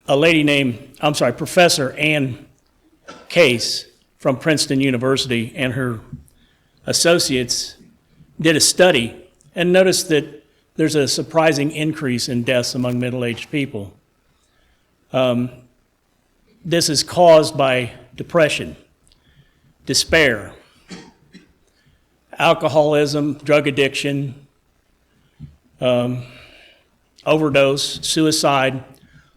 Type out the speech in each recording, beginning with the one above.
Professor Ann Case from Princeton University and her associates did a study and noticed that there's a surprising increase in deaths among middle-aged people. This is caused by depression, despair, alcoholism, drug addiction, overdose, suicide,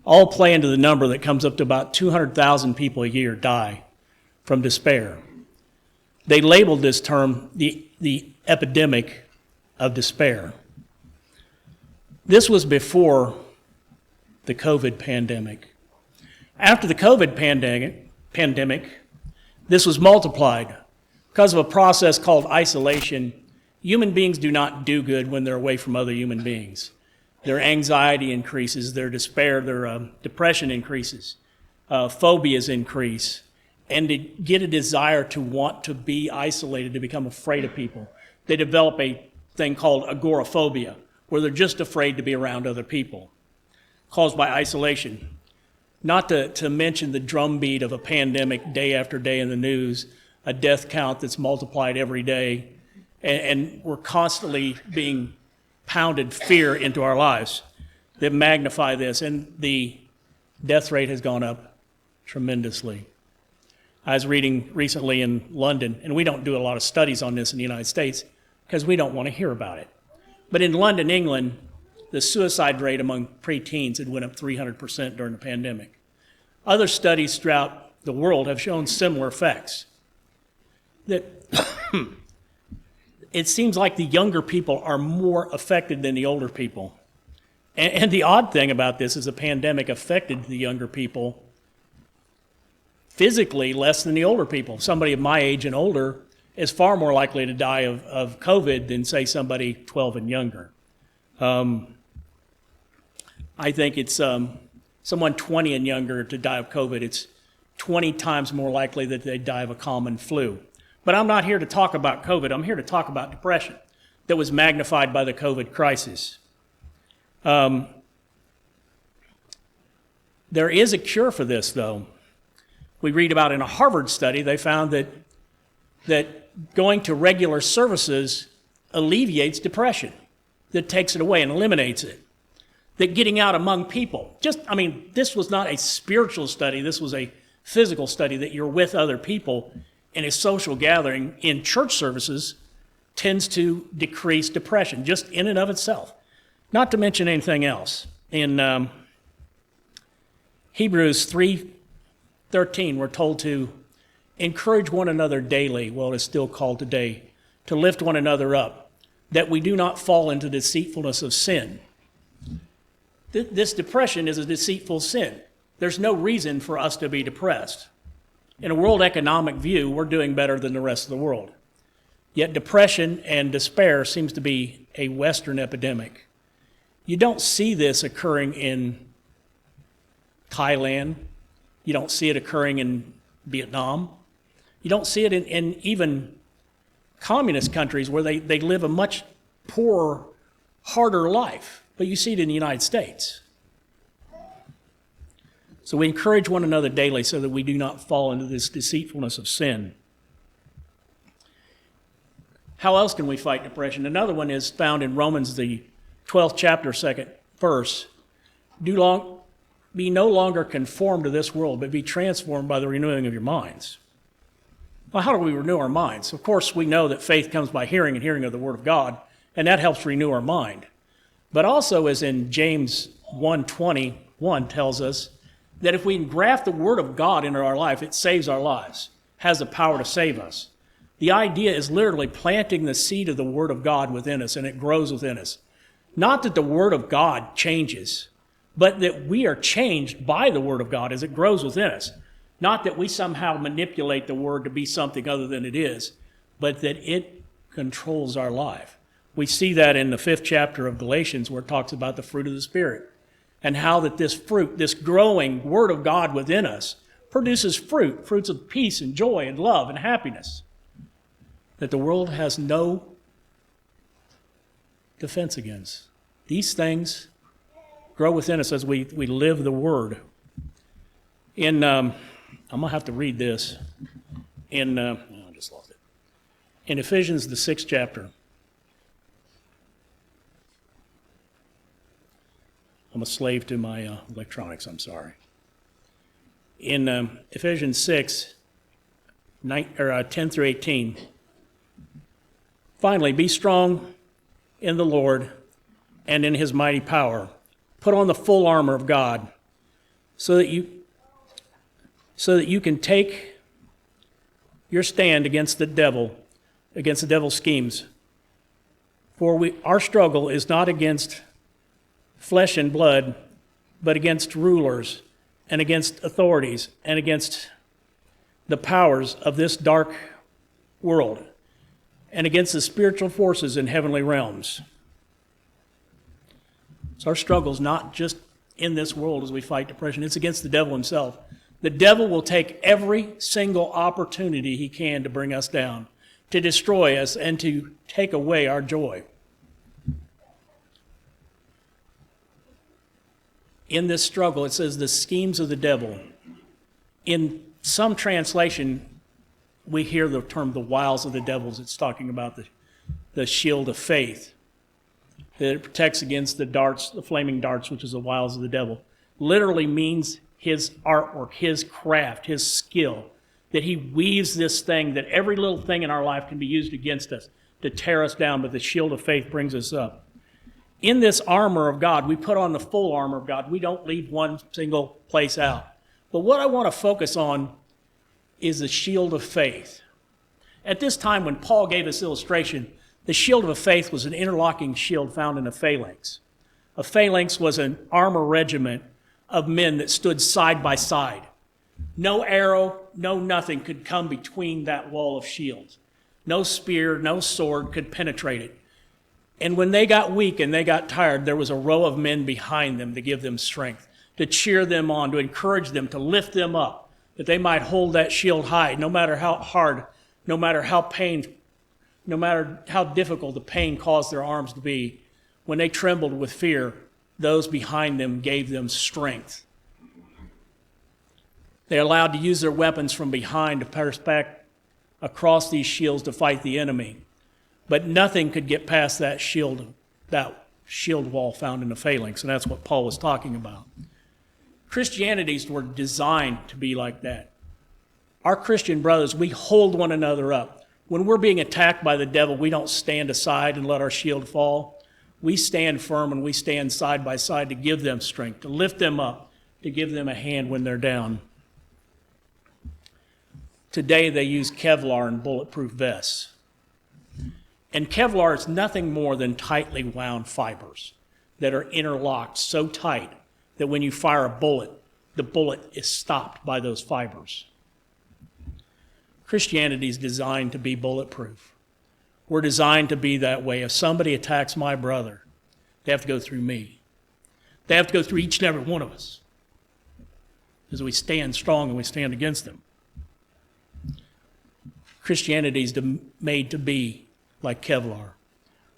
all play into the number that comes up to about 200,000 people a year die from despair. They labeled this term the epidemic of despair. This was before the COVID pandemic. After the COVID pandemic, this was multiplied. Because of a process called isolation, human beings do not do good when they're away from other human beings. Their anxiety increases, their despair, their depression increases, phobias increase, and they get a desire to want to be isolated, to become afraid of people. They develop a thing called agoraphobia, where they're just afraid to be around other people, caused by isolation. Not to mention the drumbeat of a pandemic day after day in the news, a death count that's multiplied every day, and we're constantly being pounded fear into our lives that magnify this, and the death rate has gone up tremendously. I was reading recently in London, and we don't do a lot of studies on this in the United States because we don't want to hear about it. But in London, England, the suicide rate among preteens had went up 300% during the pandemic. Other studies throughout the world have shown similar effects. That it seems like the younger people are more affected than the older people. And the odd thing about this is the pandemic affected the younger people physically less than the older people. Somebody of my age and older is far more likely to die of COVID than, say, somebody 12 and younger. I think it's someone 20 and younger to die of COVID. It's 20 times more likely that they die of a common flu. But I'm not here to talk about COVID. I'm here to talk about depression that was magnified by the COVID crisis. There is a cure for this, though. We read about in a Harvard study, they found that going to regular services alleviates depression, that takes it away and eliminates it. That getting out among people, this was not a spiritual study, this was a physical study, that you're with other people in a social gathering in church services tends to decrease depression, just in and of itself. Not to mention anything else. In Hebrews 3:13, we're told to encourage one another daily, well, it's still called today, to lift one another up, that we do not fall into deceitfulness of sin. This depression is a deceitful sin. There's no reason for us to be depressed. In a world economic view, we're doing better than the rest of the world. Yet depression and despair seems to be a Western epidemic. You don't see this occurring in Thailand. You don't see it occurring in Vietnam. You don't see it in even communist countries where they live a much poorer, harder life. But you see it in the United States. So we encourage one another daily so that we do not fall into this deceitfulness of sin. How else can we fight depression? Another one is found in Romans, the 12th chapter, 2nd verse. Be no longer conformed to this world, but be transformed by the renewing of your minds. Well, how do we renew our minds? Of course, we know that faith comes by hearing and hearing of the Word of God, and that helps renew our mind. But also, as in James 1:21 tells us, that if we engraft the Word of God into our life, it saves our lives, has the power to save us. The idea is literally planting the seed of the Word of God within us, and it grows within us. Not that the Word of God changes, but that we are changed by the Word of God as it grows within us. Not that we somehow manipulate the Word to be something other than it is, but that it controls our life. We see that in the 5th chapter of Galatians, where it talks about the fruit of the Spirit, and how that this fruit, this growing Word of God within us, produces fruits of peace and joy and love and happiness, that the world has no defense against. These things grow within us as we live the Word. I'm going to have to read this. I just lost it. In Ephesians, the 6th chapter. I'm a slave to my electronics, I'm sorry. In Ephesians 6, 10 through 18, finally, be strong in the Lord and in his mighty power. Put on the full armor of God so that you can take your stand against the devil's schemes. For our struggle is not against flesh and blood, but against rulers and against authorities and against the powers of this dark world and against the spiritual forces in heavenly realms. So our struggle is not just in this world as we fight depression, it's against the devil himself. The devil will take every single opportunity he can to bring us down, to destroy us, and to take away our joy. In this struggle, it says the schemes of the devil. In some translation, we hear the term the wiles of the devils. It's talking about the shield of faith, that it protects against the darts, the flaming darts, which is the wiles of the devil. Literally means his artwork, his craft, his skill, that he weaves this thing, that every little thing in our life can be used against us to tear us down, but the shield of faith brings us up. In this armor of God, we put on the full armor of God. We don't leave one single place out. But what I want to focus on is the shield of faith. At this time, when Paul gave this illustration, the shield of faith was an interlocking shield found in a phalanx. A phalanx was an armor regiment of men that stood side by side. No arrow, no nothing could come between that wall of shields. No spear, no sword could penetrate it. And when they got weak and they got tired, there was a row of men behind them to give them strength, to cheer them on, to encourage them, to lift them up, that they might hold that shield high, no matter how hard, no matter how difficult the pain caused their arms to be. When they trembled with fear, those behind them gave them strength. They allowed to use their weapons from behind to pierce back across these shields to fight the enemy. But nothing could get past that shield wall found in the phalanx, and that's what Paul was talking about. Christianities were designed to be like that. Our Christian brothers, we hold one another up. When we're being attacked by the devil, we don't stand aside and let our shield fall. We stand firm and we stand side by side to give them strength, to lift them up, to give them a hand when they're down. Today they use Kevlar and bulletproof vests. And Kevlar is nothing more than tightly wound fibers that are interlocked so tight that when you fire a bullet, the bullet is stopped by those fibers. Christianity is designed to be bulletproof. We're designed to be that way. If somebody attacks my brother, they have to go through me. They have to go through each and every one of us, as we stand strong and we stand against them. Christianity is made to be like Kevlar.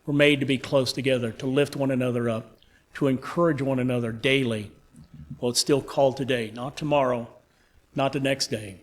We're made to be close together, to lift one another up, to encourage one another daily. Well, it's still called today, not tomorrow, not the next day.